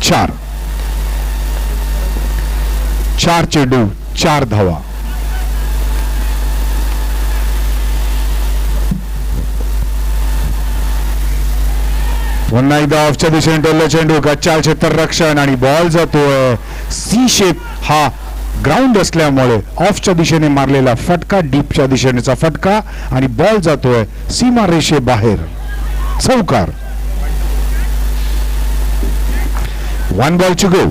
4. 4 चेंडू 4 धावा. पुन्हा एकदा ऑफच्या दिशेने टोलला चेंडू, गच्चाल क्षेत्ररक्षण आणि बॉल जातोय सी शेप. हा ग्राउंड असल्यामुळे ऑफच्या दिशेने मारलेला फटका, डीपच्या दिशेनेचा फटका आणि बॉल जातोय सीमा रेषे बाहेर. चौकार. 1 बॉल टू गो.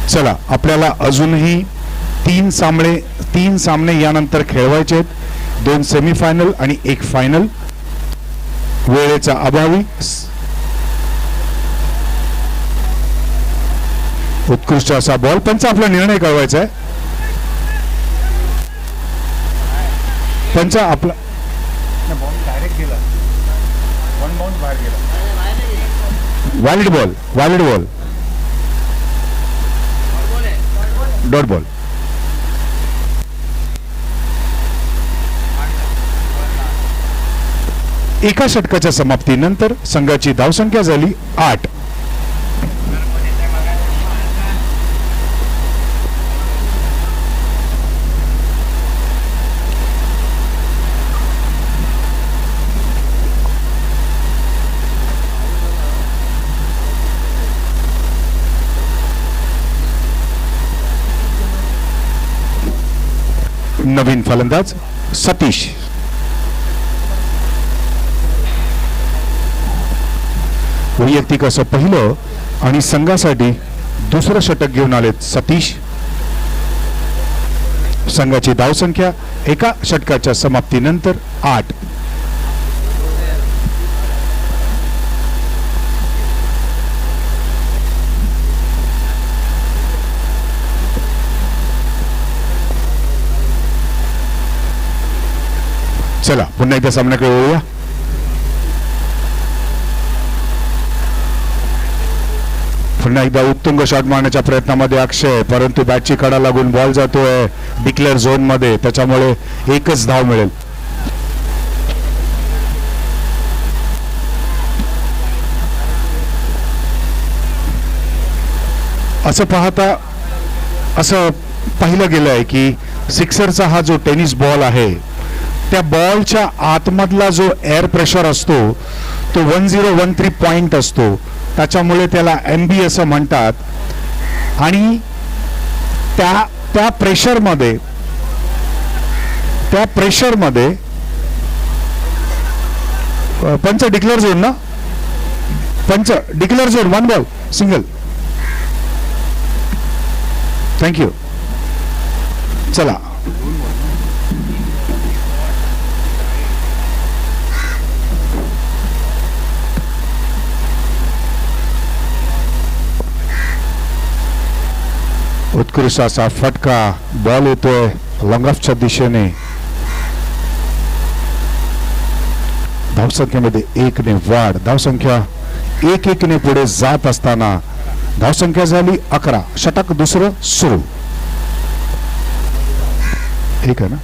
चला, आपल्याला अजूनही 3 सामने यानंतर खेळवायचे आहेत. 2 सेमीफायनल आणि 1 फायनल. वेळेचा अभावी उत्कृष्ट असा बॉल. पंच आपला निर्णय कळवायचा आहे. पंच आपला वाईल्ड बॉल डॉट बॉल. एका षटकाच्या समाप्तीनंतर संघाची धावसंख्या झाली 8. नवीन फलंदाज सतीश. वैयक्तिक असं पहिलं आणि संघासाठी दुसरं षटक घेऊन आलेत सतीश. संघाची धावसंख्या एका षटकाच्या समाप्तीनंतर 8. चला, पुन्हा एकदा सामन्याकडे वळूया. पुन्हा एकदा उत्तुंग शॉट मारण्याच्या प्रयत्नामध्ये अक्षय, परंतु बॅटची कडा लागून बॉल जातोय डिक्लेअर झोन मध्ये, त्याच्यामुळे एकच धाव मिळेल. असं पाहिलं गेलंय की सिक्सरचा हा जो टेनिस बॉल आहे, त्या बॉलच्या आतमधला जो एअर प्रेशर असतो तो 1013 पॉइंट असतो, त्याच्यामुळे त्याला MB असं म्हणतात. आणि त्या प्रेशरमध्ये पंच डिक्लेअर झोन ना, पंच declare zone 1 ball single. Thank you. चला, उत्कृष्ट असा फटका, बॉल येतोय लॉंग ऑफच्या दिशेने. धावसंख्येमध्ये 1 ने वाढ. धावसंख्या 1-1 ने पुढे जात असताना धावसंख्या झाली 11. षटक दुसरं सुरू. ठीक आहे ना.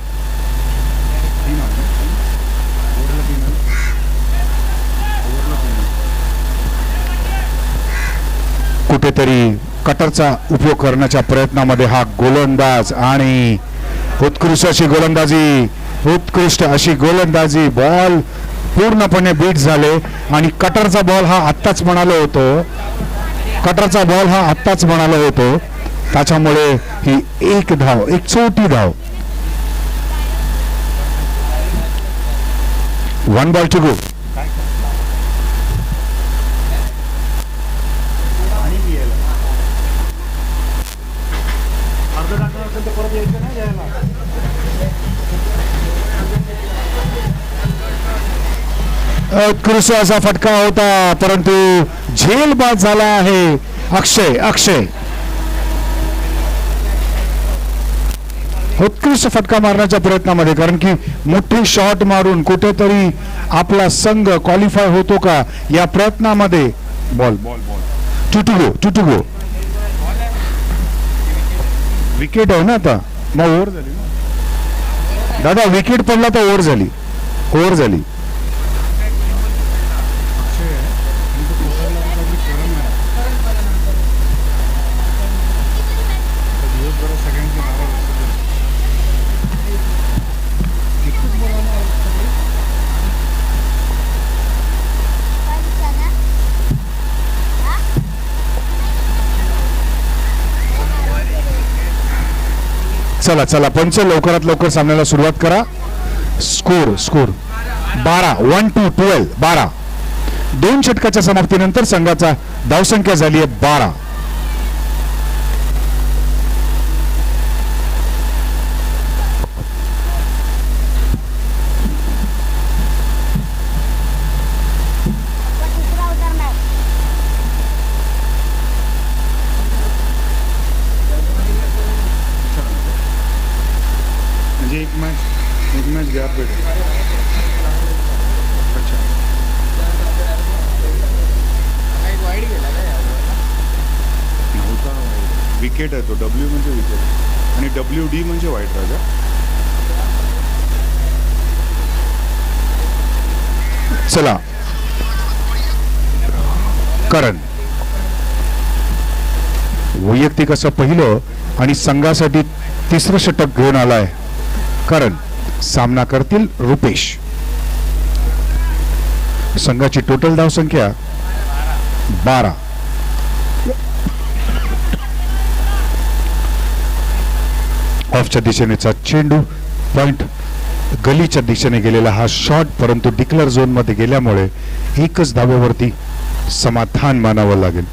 कुठेतरी कटरचा उपयोग करण्याच्या प्रयत्नामध्ये हा गोलंदाज आणि उत्कृष्ट अशी गोलंदाजी. बॉल पूर्णपणे बीट झाले आणि कटरचा बॉल हा आत्ताच म्हणालो होतो, त्याच्यामुळे ही एक छोटी धाव. 1 बॉल टू गो. उत्कृष्ट असा फटका होता, परंतु झेल बाद झाला आहे अक्षय. उत्कृष्ट फटका मारण्याच्या प्रयत्नामध्ये, कारण की मोठी शॉट मारून कुठेतरी आपला संघ क्वालिफाय होतो का या प्रयत्नामध्ये ball ball ball two to go wicket आहे ना आता मग ओव्हर झाली ना दादा विकेट पडला तर ओव्हर झाली चला चला पंच लवकरात लवकर सामन्याला सुरुवात करा स्कोर 12 दोन षटकाच्या समाप्तीनंतर संघाचा धावसंख्या झाली आहे 12 एक मैच गैप बैठे अच्छा नव्हता विकेट आहे तो डब्ल्यू म्हणजे विकेट आणि WD म्हणजे वाईट राजा चला करण वैयक्तिक असं पहिलं आणि संघासाठी तिसरं षटक घेऊन आलाय करण सामना करतील रुपेश संघाची टोटल धावसंख्या 12 ऑफच्या दिशेनेचा चेंडू पॉइंट गलीच्या दिशेने गेलेला हा शॉट परंतु डिक्लेअर झोन मध्ये गेल्यामुळे एकच धाब्यावरती समाधान मानावं लागेल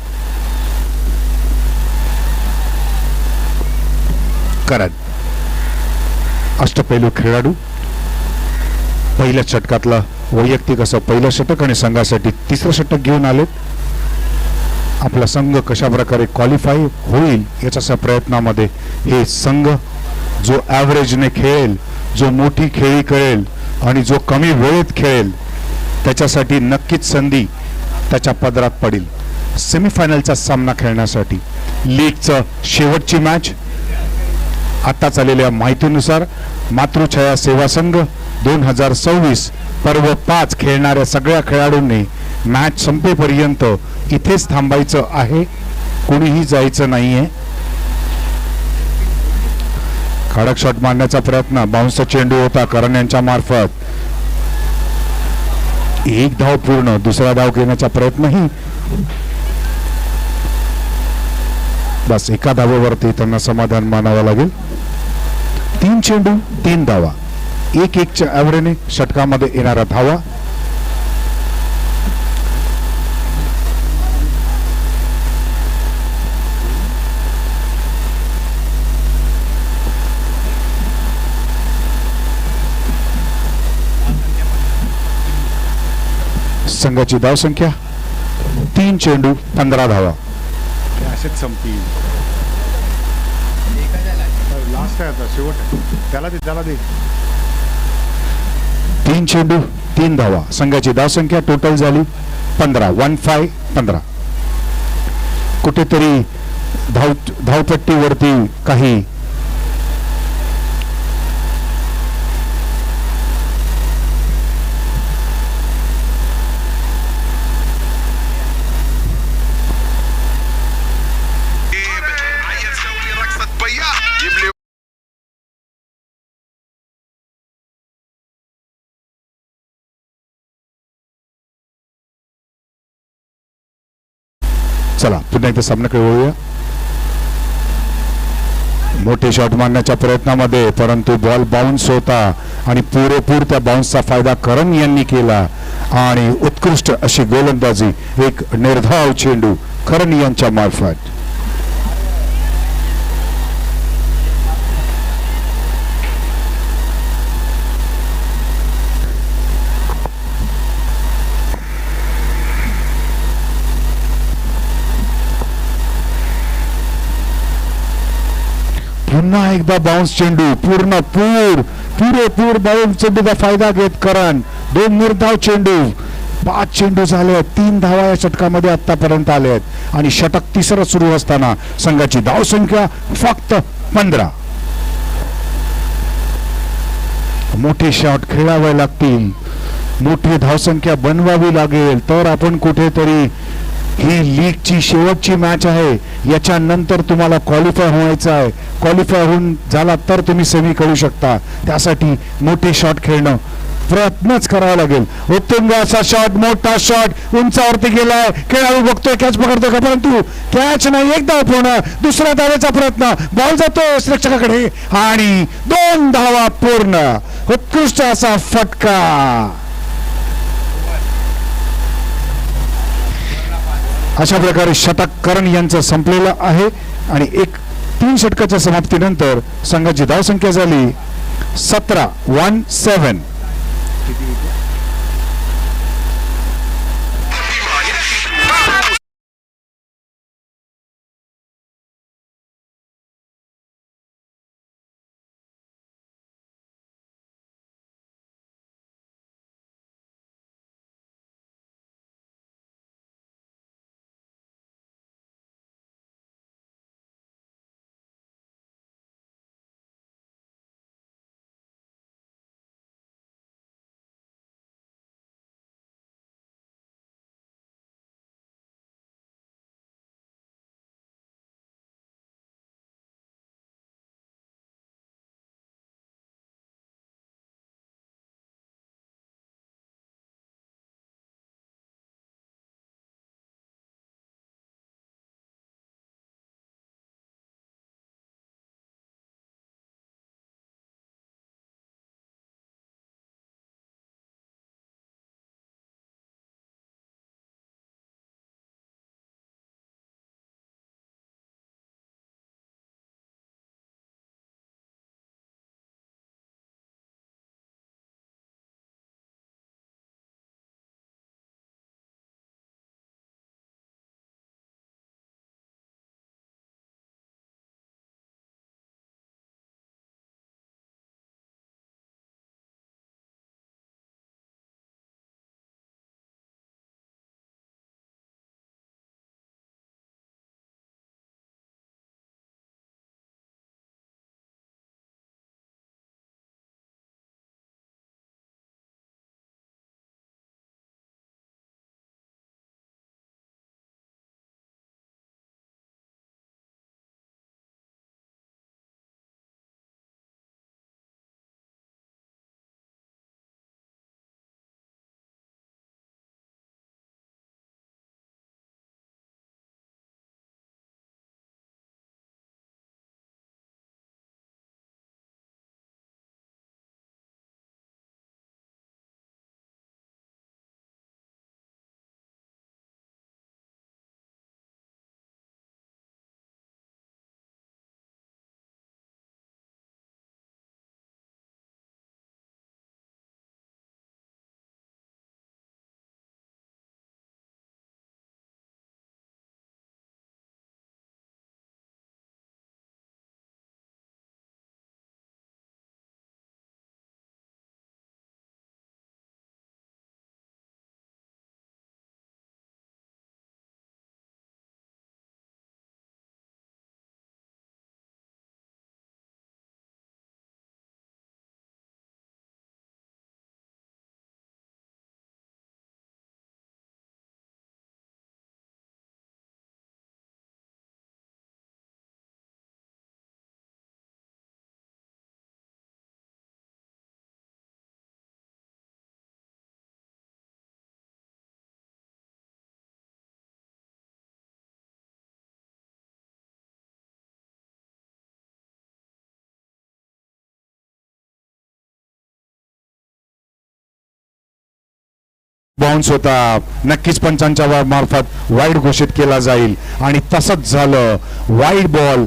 करण अष्टपैलू खेळाडू पहिल्या षटकातला वैयक्तिक असं पहिलं षटक आणि संघासाठी तिसरं षटक घेऊन आलेत आपला संघ कशा प्रकारे क्वालिफाय होईल याच्या प्रयत्नामध्ये हे संघ जो ॲव्हरेजने खेळेल जो मोठी खेळी खेळेल आणि जो कमी वेळेत खेळेल त्याच्यासाठी नक्कीच संधी त्याच्या पदरात पडेल सेमीफायनलचा सामना खेळण्यासाठी लीगचं शेवटची मॅच आता चाललेल्या माहितीनुसार मातृछाया सेवा संघ 2026 पर्व 5 खेळणाऱ्या सगळ्या खेळाडूंनी मॅच संपेपर्यंत इथेच थांबायचं आहे कोणीही जायचं नाहीये खडक शॉट मारण्याचा प्रयत्न बाउन्सचा चेंडू होता करण यांच्या मार्फत एक धाव पूर्ण दुसरा धाव घेण्याचा प्रयत्नही बस एका धावेवरती त्यांना समाधान मानावं लागेल 3 चेंडू 3 धावा 1-1च्या ॲव्हरेजने षटकामध्ये येणारा धावा संघाची धावसंख्या 3 चेंडू 15 धावा असेच संपी लास्ट आहे आता शेवट आहे त्याला दे 3 चेंडू 3 धावा संघाची धावसंख्या टोटल झाली 15 कुठेतरी धावपट्टीवरती काही चला पुन्हा एकदा सामन्याकडे वळूया मोठे शॉट मारण्याच्या प्रयत्नामध्ये परंतु बॉल बाउन्स होता आणि पुरेपूर त्या बाउन्सचा फायदा करण यांनी केला आणि उत्कृष्ट अशी गोलंदाजी एक निर्धाव चेंडू करण यांच्या मार्फत पुन्हा एकदा बाउन्स चेंडू पुरेपूर बाउन्स चेंडूचा फायदा घेत करण 2 निर्धाव चेंडू 5 चेंडू झाले आहेत, 3 धावा या षटकामध्ये आतापर्यंत आले आहेत आणि षटक तिसरं सुरू असताना संघाची धावसंख्या फक्त 15. मोठे शॉट खेळावे लागतील, मोठी धावसंख्या बनवावी लागेल, तर आपण कुठेतरी ही लीगची शेवटची मॅच आहे, याच्यानंतर तुम्हाला क्वालिफाय व्हायचं आहे. क्वालिफाय होऊन झाला तर तुम्ही सेमी खेळू शकता. त्यासाठी मोठे शॉट खेळणं प्रयत्नच करावा लागेल. उत्तुंग असा शॉट, मोठा शॉट उंचावरती गेलाय, खेळाडू बघतोय कॅच पकडतोय का, परंतु कॅच नाही. एक धाव पूर्ण, दुसऱ्या धावेचा प्रयत्न, बॉल जातोय रक्षकाकडे आणि 2 धावा पूर्ण. उत्कृष्ट असा फटका. अशा प्रकारे षटक करण यांचं संपलेलं आहे आणि 3 षटकाच्या समाप्तीनंतर संघाची धावसंख्या झाली 17. बाउन्स होता, नक्कीच पंचांच्या मार्फत वाईड घोषित केला जाईल आणि तसंच झालं. Wide ball.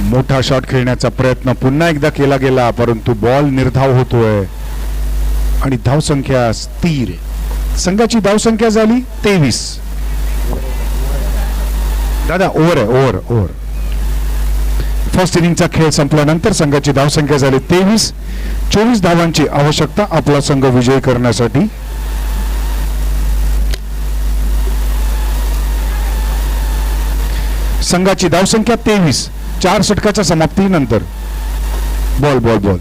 मोठा शॉट खेळण्याचा प्रयत्न पुन्हा एकदा केला गेला, परंतु बॉल निर्धाव होतोय आणि धावसंख्या स्थिर. संघाची धावसंख्या झाली 23. दादा ओव्हर आहे, ओव्हर. फर्स्ट इनिंगचा खेळ संपल्यानंतर संघाची धावसंख्या झाली 23. 24 धावांची आवश्यकता आपला संघ विजयी करण्यासाठी. संघाची धावसंख्या 23. 4 षटकाच्या समाप्तीनंतर. बॉल.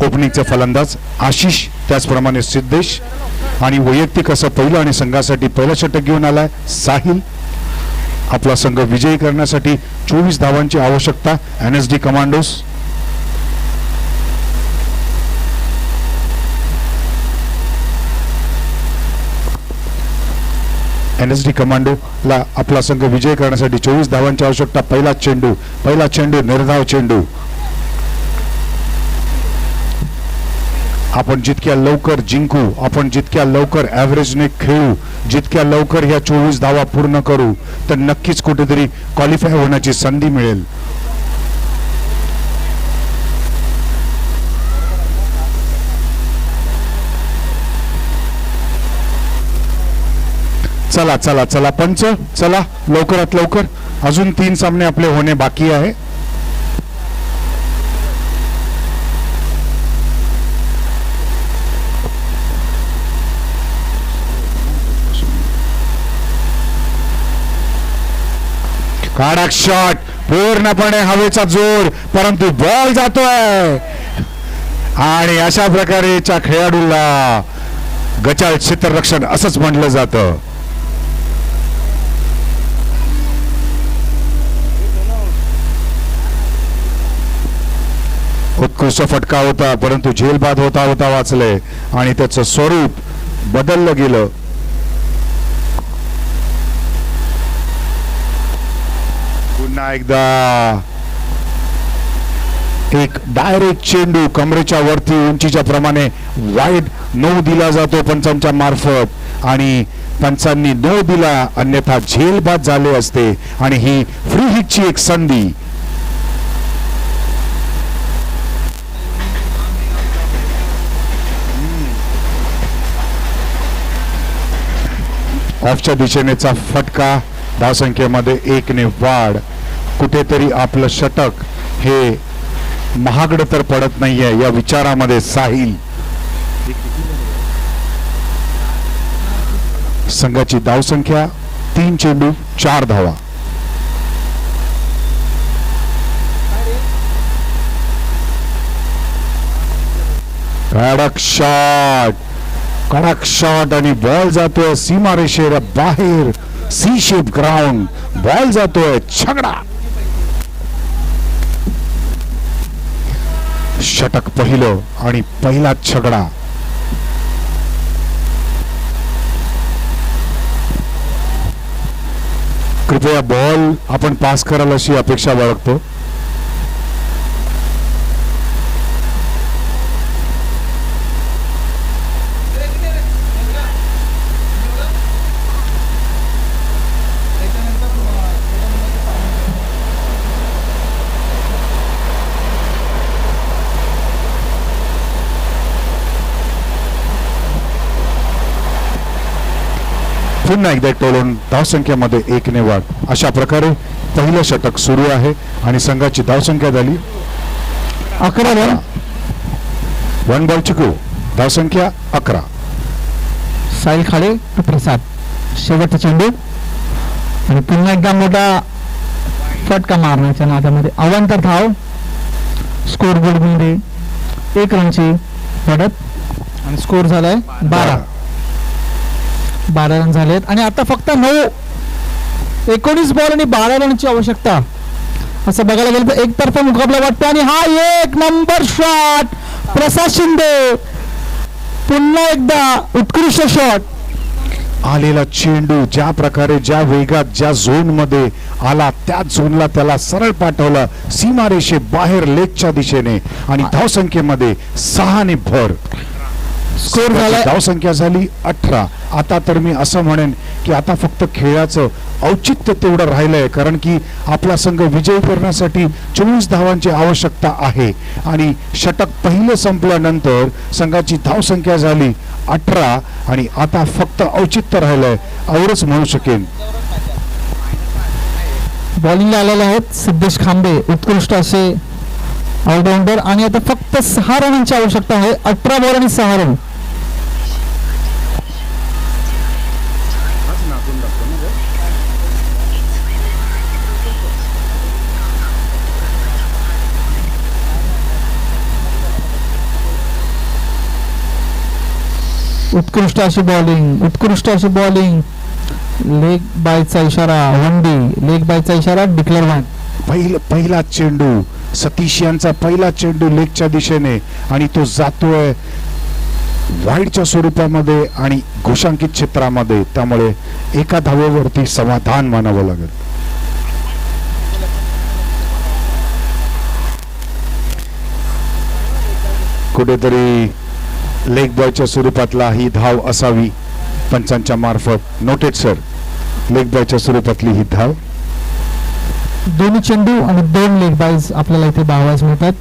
ओपनिंगचे फलंदाज आशिष, त्याचप्रमाणे सिद्धेश, आणि वैयक्तिक असं पहिलं आणि संघासाठी पहिलं षटक घेऊन आलाय साहिल. आपला संघ विजयी करण्यासाठी 24 धावांची आवश्यकता. NSD कमांडोज कमांडोला आपला संघ विजय करण्यासाठी 24 धावांची आवश्यकता. पहिला चेंडू निर्धाव चेंडू. आपण जितक्या लवकर जिंकू, आपण जितक्या लवकर ॲव्हरेजने खेळू, जितक्या लवकर ह्या 24 धावा पूर्ण करू, तर नक्कीच कुठेतरी क्वालिफाय होण्याची संधी मिळेल. चला चला चला पंच, चला लवकरात लवकर. अजून 3 सामने आपले होणे बाकी आहे. कडक शॉट, पूर्णपणे हवेचा जोर, परंतु बॉल जातोय. आणि अशा प्रकारेच्या खेळाडूला गचाळ क्षेत्ररक्षण असंच म्हटलं जातं. उत्कृष्ट फटका होता, परंतु झेलबाद होता होता वाचले आणि त्याचं स्वरूप बदललं गेलं. पुन्हा एकदा एक डायरेक्ट चेंडू कमरेच्या वरती उंचीच्या प्रमाणे वाईड नो दिला जातो पंचांच्या मार्फत, आणि पंचांनी नो दिला अन्यथा झेलबाद झाले असते आणि ही फ्री हिटची एक संधी. ऑफच्या दिशेनेचा फटका, धावसंख्येमध्ये 1 ने वाढ. कुठेतरी आपलं षटक हे महागडं तर पडत नाहीये या विचारामध्ये साहिल. संघाची धावसंख्या 3 चेंडू 4 धावा. कडक शॉट आणि बॉल जातोय सीमारेषेच्या बाहेर. सी शेप ग्राउंड, बॉल जातोय छगडा. षटक पहिलं आणि पहिला छगडा. कृपया बॉल आपण पास कराल अशी अपेक्षा बाळगतो. पुन्हा एकदा टोलून धावसंख्येमध्ये 1 ने वाढ. अशा प्रकारे पहिलं षटक सुरू आहे आणि संघाची धावसंख्या झाली 11 रन. 1 बॉल चुकू, धावसंख्या 11. साहिल खाडे प्रसाद, शेवटचा चेंडू आणि पुन्हा एकदा मोठा फटका मारण्याच्या नादामध्ये अवांतर धाव. स्कोर बोर्ड मध्ये 1 रनची पडत आणि स्कोर झालाय 12 रन झालेत. आणि आता फक्त 19 बॉल आणि 12 रनची आवश्यकता. असं बघायला गेलं तर एकतर्फा मुकाबला वाटतो. आणि हा 1 नंबर शॉट प्रसाद शिंदे, पुन्हा एकदा उत्कृष्ट शॉट. आलेला चेंडू ज्या प्रकारे, ज्या वेगात, ज्या झोन मध्ये आला त्याच झोनला त्याला सरळ पाठवला सीमारेषे बाहेर लेगच्या दिशेने आणि धावसंख्येमध्ये 6 ने भर. स्कोर झाला, धावसंख्या झाली 18. आता तर मी असं म्हणेन की आता फक्त खेळाचं औचित्य तेवढं राहिलंय, कारण की आपला संघ विजय करण्यासाठी 24 धावांची आवश्यकता आहे. आणि षटक पहिलं संपल्यानंतर संघाची धावसंख्या झाली 18 आणि आता फक्त औचित्य राहिलंय एवढंच म्हणू शकेन. बॉलिंगला आलेले आहेत सिद्धेश खांबे, उत्कृष्ट असे ऑलराऊंडर. आणि आता फक्त 6 रनांची आवश्यकता आहे. 18 बॉल आणि 6 रन. उत्कृष्ट अशी बॉलिंग लेग बायचा इशारा 1D, लेग बायचा इशारा डिक्लेअर वन. पहिला चेंडू, सतीश यांचा पहिला चेंडू लेगच्या दिशेने आणि तो जातोय वाईडच्या स्वरूपामध्ये आणि घोषांकित क्षेत्रामध्ये, त्यामुळे एका धावेवरती समाधान मानावं लागेल. कुठेतरी लेग बॉयच्या स्वरूपातला ही धाव असावी पंचांच्या मार्फत. नोटेड सर, लेग बॉयच्या स्वरूपातली ही धाव. दोन्ही चेंडू आणि 2 लेग बायज आपल्याला इथे पाहावयास मिळतात.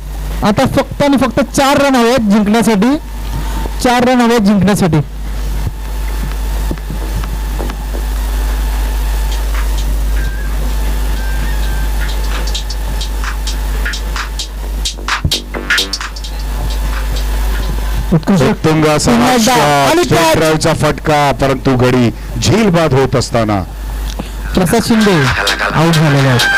आता फक्त आणि फक्त 4 रन हवेत जिंकण्यासाठी. उत्कृष्ट उत्तुंग असा पुन्हा एकदा आणि straight catch. drive चा फटका, परंतु गडी झील बाद होत असताना प्रसाद शिंदे आउट झालेले आहेत.